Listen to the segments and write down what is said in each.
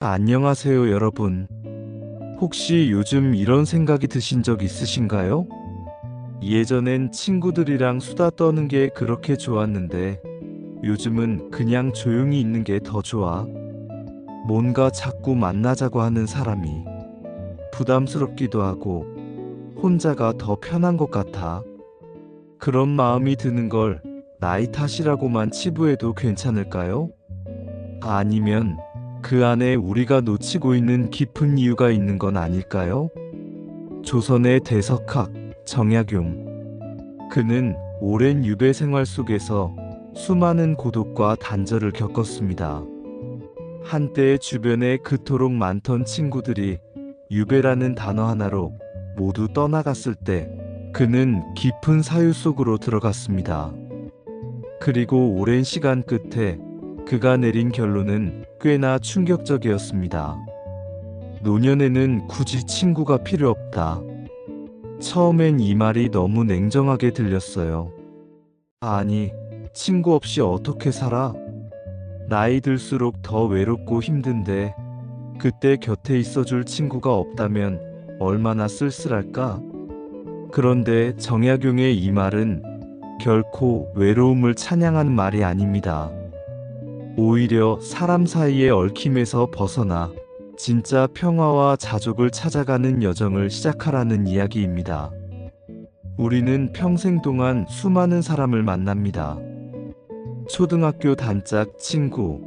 안녕하세요, 여러분. 혹시 요즘 이런 생각이 드신 적 있으신가요? 예전엔 친구들이랑 수다 떠는 게 그렇게 좋았는데 요즘은 그냥 조용히 있는 게 더 좋아. 뭔가 자꾸 만나자고 하는 사람이 부담스럽기도 하고 혼자가 더 편한 것 같아. 그런 마음이 드는 걸 나이 탓이라고만 치부해도 괜찮을까요? 아니면 그 안에 우리가 놓치고 있는 깊은 이유가 있는 건 아닐까요? 조선의 대석학 정약용. 그는 오랜 유배 생활 속에서 수많은 고독과 단절을 겪었습니다. 한때 주변에 그토록 많던 친구들이 유배라는 단어 하나로 모두 떠나갔을 때 그는 깊은 사유 속으로 들어갔습니다. 그리고 오랜 시간 끝에 그가 내린 결론은 꽤나 충격적이었습니다. 노년에는 굳이 친구가 필요 없다. 처음엔 이 말이 너무 냉정하게 들렸어요. 아니, 친구 없이 어떻게 살아? 나이 들수록 더 외롭고 힘든데 그때 곁에 있어줄 친구가 없다면 얼마나 쓸쓸할까? 그런데 정약용의 이 말은 결코 외로움을 찬양하는 말이 아닙니다. 오히려 사람 사이의 얽힘에서 벗어나 진짜 평화와 자족을 찾아가는 여정을 시작하라는 이야기입니다. 우리는 평생 동안 수많은 사람을 만납니다. 초등학교 단짝 친구,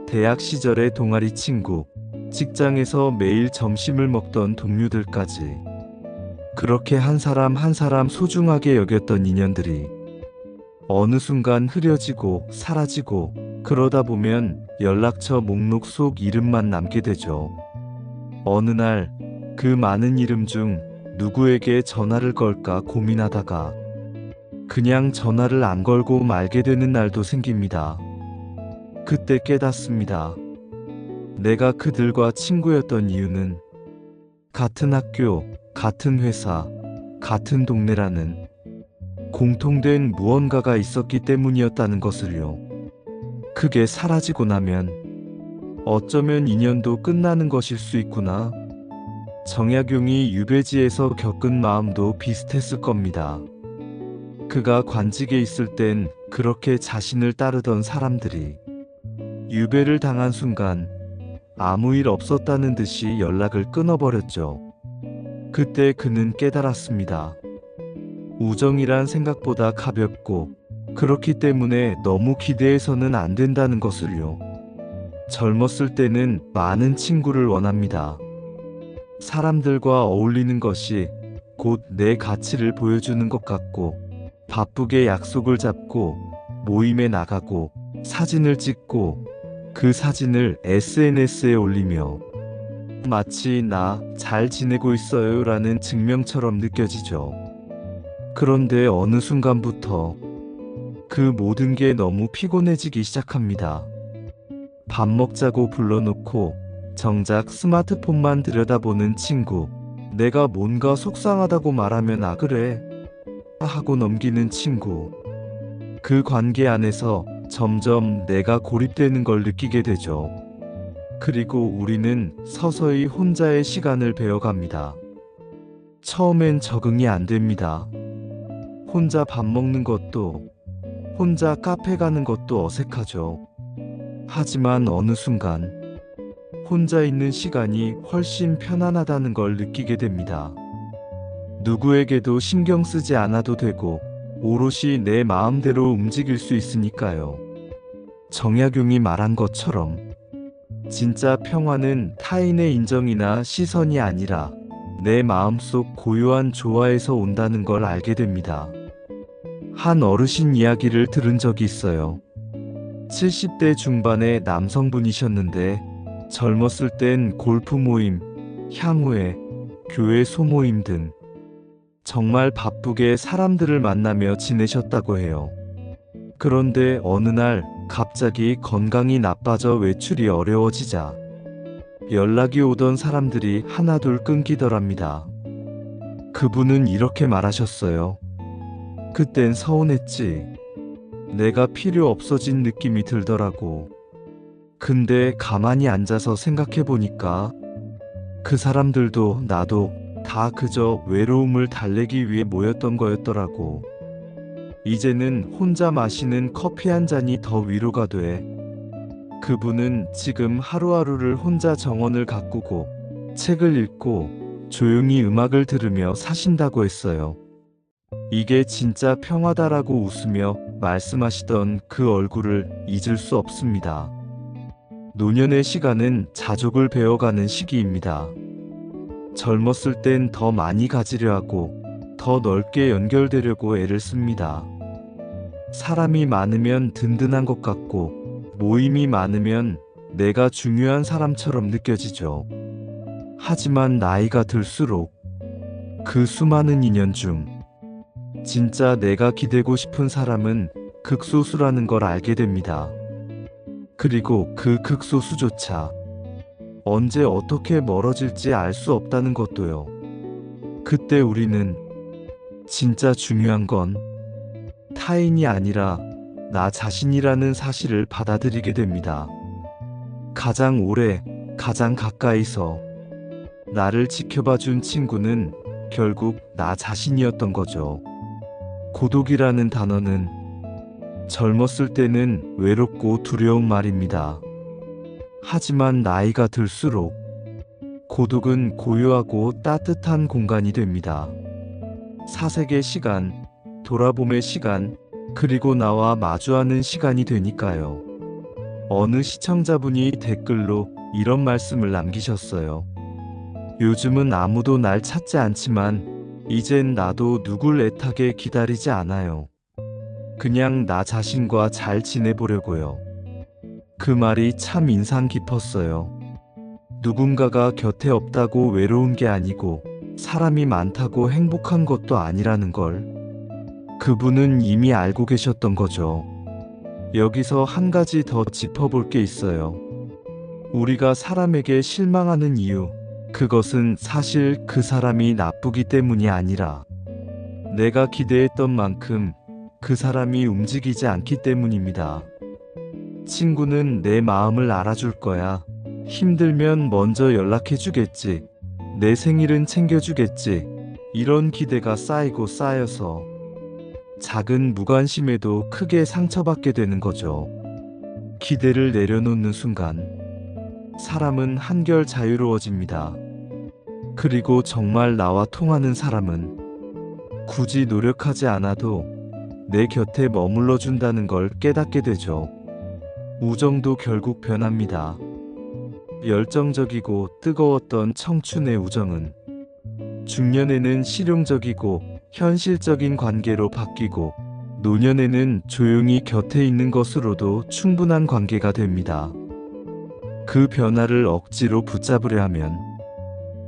대학 시절의 동아리 친구, 직장에서 매일 점심을 먹던 동료들까지. 그렇게 한 사람 한 사람 소중하게 여겼던 인연들이 어느 순간 흐려지고 사라지고 그러다 보면 연락처 목록 속 이름만 남게 되죠. 어느 날 그 많은 이름 중 누구에게 전화를 걸까 고민하다가 그냥 전화를 안 걸고 말게 되는 날도 생깁니다. 그때 깨닫습니다. 내가 그들과 친구였던 이유는 같은 학교, 같은 회사, 같은 동네라는 공통된 무언가가 있었기 때문이었다는 것을요. 그게 사라지고 나면 어쩌면 인연도 끝나는 것일 수 있구나. 정약용이 유배지에서 겪은 마음도 비슷했을 겁니다. 그가 관직에 있을 땐 그렇게 자신을 따르던 사람들이 유배를 당한 순간 아무 일 없었다는 듯이 연락을 끊어버렸죠. 그때 그는 깨달았습니다. 우정이란 생각보다 가볍고 그렇기 때문에 너무 기대해서는 안 된다는 것을요. 젊었을 때는 많은 친구를 원합니다. 사람들과 어울리는 것이 곧 내 가치를 보여주는 것 같고 바쁘게 약속을 잡고 모임에 나가고 사진을 찍고 그 사진을 SNS에 올리며 마치 나 잘 지내고 있어요 라는 증명처럼 느껴지죠. 그런데 어느 순간부터 그 모든 게 너무 피곤해지기 시작합니다. 밥 먹자고 불러놓고 정작 스마트폰만 들여다보는 친구. 내가 뭔가 속상하다고 말하면 아 그래 하고 넘기는 친구. 그 관계 안에서 점점 내가 고립되는 걸 느끼게 되죠. 그리고 우리는 서서히 혼자의 시간을 배워갑니다. 처음엔 적응이 안 됩니다. 혼자 밥 먹는 것도, 혼자 카페 가는 것도 어색하죠. 하지만 어느 순간 혼자 있는 시간이 훨씬 편안하다는 걸 느끼게 됩니다. 누구에게도 신경 쓰지 않아도 되고 오롯이 내 마음대로 움직일 수 있으니까요. 정약용이 말한 것처럼 진짜 평화는 타인의 인정이나 시선이 아니라 내 마음속 고요한 조화에서 온다는 걸 알게 됩니다. 한 어르신 이야기를 들은 적이 있어요. 70대 중반의 남성분이셨는데 젊었을 땐 골프 모임, 향후회, 교회 소모임 등 정말 바쁘게 사람들을 만나며 지내셨다고 해요. 그런데 어느 날 갑자기 건강이 나빠져 외출이 어려워지자 연락이 오던 사람들이 하나둘 끊기더랍니다. 그분은 이렇게 말하셨어요. 그땐 서운했지. 내가 필요 없어진 느낌이 들더라고. 근데 가만히 앉아서 생각해 보니까 그 사람들도 나도 다 그저 외로움을 달래기 위해 모였던 거였더라고. 이제는 혼자 마시는 커피 한 잔이 더 위로가 돼. 그분은 지금 하루하루를 혼자 정원을 가꾸고 책을 읽고 조용히 음악을 들으며 사신다고 했어요. 이게 진짜 평화다라고 웃으며 말씀하시던 그 얼굴을 잊을 수 없습니다. 노년의 시간은 자족을 배워가는 시기입니다. 젊었을 땐 더 많이 가지려 하고 더 넓게 연결되려고 애를 씁니다. 사람이 많으면 든든한 것 같고 모임이 많으면 내가 중요한 사람처럼 느껴지죠. 하지만 나이가 들수록 그 수많은 인연 중 진짜 내가 기대고 싶은 사람은 극소수라는 걸 알게 됩니다. 그리고 그 극소수조차 언제 어떻게 멀어질지 알 수 없다는 것도요. 그때 우리는 진짜 중요한 건 타인이 아니라 나 자신이라는 사실을 받아들이게 됩니다. 가장 오래, 가장 가까이서 나를 지켜봐준 친구는 결국 나 자신이었던 거죠. 고독이라는 단어는 젊었을 때는 외롭고 두려운 말입니다. 하지만 나이가 들수록 고독은 고요하고 따뜻한 공간이 됩니다. 사색의 시간, 돌아봄의 시간, 그리고 나와 마주하는 시간이 되니까요. 어느 시청자분이 댓글로 이런 말씀을 남기셨어요. 요즘은 아무도 날 찾지 않지만 이젠 나도 누굴 애타게 기다리지 않아요. 그냥 나 자신과 잘 지내보려고요. 그 말이 참 인상 깊었어요. 누군가가 곁에 없다고 외로운 게 아니고 사람이 많다고 행복한 것도 아니라는 걸 그분은 이미 알고 계셨던 거죠. 여기서 한 가지 더 짚어볼 게 있어요. 우리가 사람에게 실망하는 이유, 그것은 사실 그 사람이 나쁘기 때문이 아니라 내가 기대했던 만큼 그 사람이 움직이지 않기 때문입니다. 친구는 내 마음을 알아줄 거야. 힘들면 먼저 연락해주겠지. 내 생일은 챙겨주겠지. 이런 기대가 쌓이고 쌓여서 작은 무관심에도 크게 상처받게 되는 거죠. 기대를 내려놓는 순간 사람은 한결 자유로워집니다. 그리고 정말 나와 통하는 사람은 굳이 노력하지 않아도 내 곁에 머물러 준다는 걸 깨닫게 되죠. 우정도 결국 변합니다. 열정적이고 뜨거웠던 청춘의 우정은 중년에는 실용적이고 현실적인 관계로 바뀌고 노년에는 조용히 곁에 있는 것으로도 충분한 관계가 됩니다. 그 변화를 억지로 붙잡으려 하면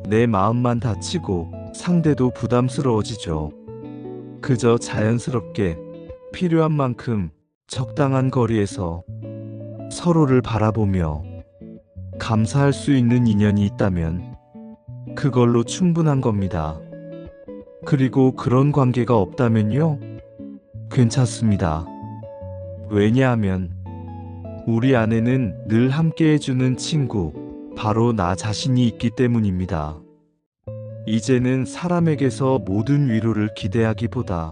내 마음만 다치고 상대도 부담스러워지죠. 그저 자연스럽게 필요한 만큼 적당한 거리에서 서로를 바라보며 감사할 수 있는 인연이 있다면 그걸로 충분한 겁니다. 그리고 그런 관계가 없다면요? 괜찮습니다. 왜냐하면 우리 안에는 늘 함께 해주는 친구, 바로 나 자신이 있기 때문입니다. 이제는 사람에게서 모든 위로를 기대하기보다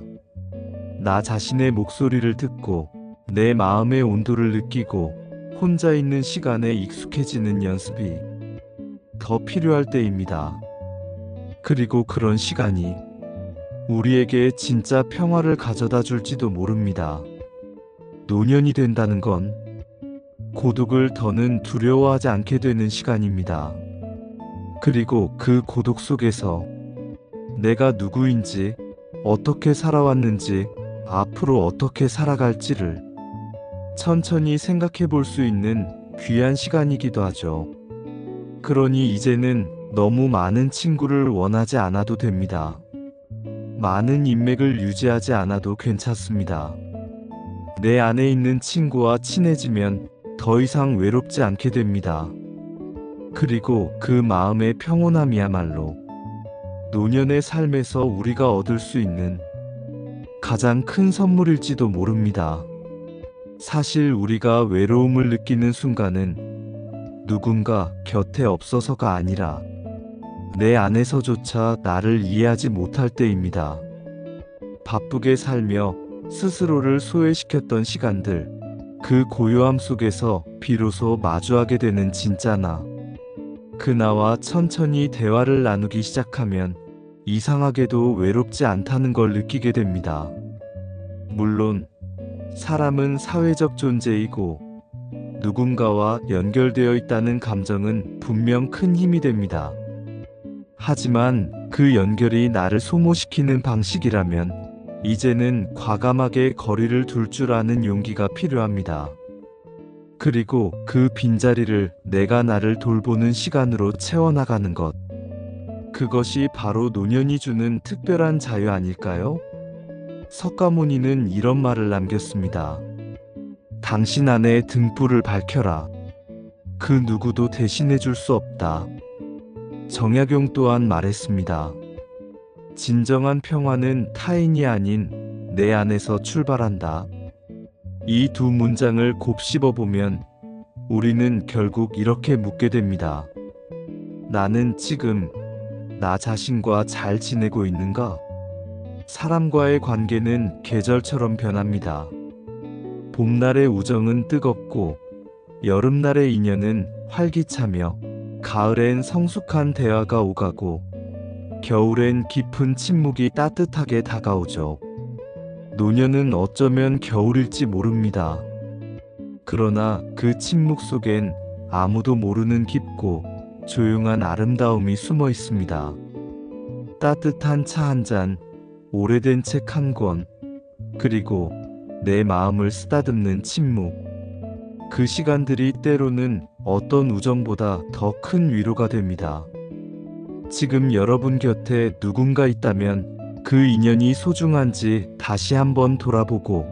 나 자신의 목소리를 듣고 내 마음의 온도를 느끼고 혼자 있는 시간에 익숙해지는 연습이 더 필요할 때입니다. 그리고 그런 시간이 우리에게 진짜 평화를 가져다 줄지도 모릅니다. 노년이 된다는 건 고독을 더는 두려워하지 않게 되는 시간입니다. 그리고 그 고독 속에서 내가 누구인지, 어떻게 살아왔는지, 앞으로 어떻게 살아갈지를 천천히 생각해 볼 수 있는 귀한 시간이기도 하죠. 그러니 이제는 너무 많은 친구를 원하지 않아도 됩니다. 많은 인맥을 유지하지 않아도 괜찮습니다. 내 안에 있는 친구와 친해지면 더 이상 외롭지 않게 됩니다. 그리고 그 마음의 평온함이야말로 노년의 삶에서 우리가 얻을 수 있는 가장 큰 선물일지도 모릅니다. 사실 우리가 외로움을 느끼는 순간은 누군가 곁에 없어서가 아니라 내 안에서조차 나를 이해하지 못할 때입니다. 바쁘게 살며 스스로를 소외시켰던 시간들, 그 고요함 속에서 비로소 마주하게 되는 진짜 나. 그 나와 천천히 대화를 나누기 시작하면 이상하게도 외롭지 않다는 걸 느끼게 됩니다. 물론 사람은 사회적 존재이고 누군가와 연결되어 있다는 감정은 분명 큰 힘이 됩니다. 하지만 그 연결이 나를 소모시키는 방식이라면 이제는 과감하게 거리를 둘 줄 아는 용기가 필요합니다. 그리고 그 빈자리를 내가 나를 돌보는 시간으로 채워나가는 것. 그것이 바로 노년이 주는 특별한 자유 아닐까요? 석가모니는 이런 말을 남겼습니다. 당신 안에 등불을 밝혀라. 그 누구도 대신해 줄 수 없다. 정약용 또한 말했습니다. 진정한 평화는 타인이 아닌 내 안에서 출발한다. 이 두 문장을 곱씹어 보면 우리는 결국 이렇게 묻게 됩니다. 나는 지금 나 자신과 잘 지내고 있는가? 사람과의 관계는 계절처럼 변합니다. 봄날의 우정은 뜨겁고 여름날의 인연은 활기차며 가을엔 성숙한 대화가 오가고 겨울엔 깊은 침묵이 따뜻하게 다가오죠. 노년은 어쩌면 겨울일지 모릅니다. 그러나 그 침묵 속엔 아무도 모르는 깊고 조용한 아름다움이 숨어 있습니다. 따뜻한 차 한 잔, 오래된 책 한 권, 그리고 내 마음을 쓰다듬는 침묵. 그 시간들이 때로는 어떤 우정보다 더 큰 위로가 됩니다. 지금 여러분 곁에 누군가 있다면 그 인연이 소중한지 다시 한번 돌아보고,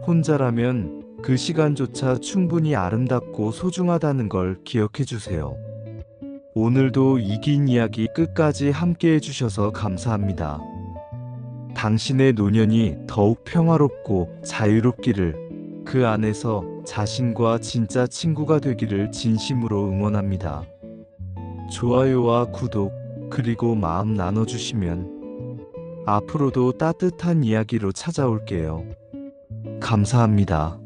혼자라면 그 시간조차 충분히 아름답고 소중하다는 걸 기억해 주세요. 오늘도 이 긴 이야기 끝까지 함께 해주셔서 감사합니다. 당신의 노년이 더욱 평화롭고 자유롭기를, 그 안에서 자신과 진짜 친구가 되기를 진심으로 응원합니다. 좋아요와 구독, 그리고 마음 나눠주시면 앞으로도 따뜻한 이야기로 찾아올게요. 감사합니다.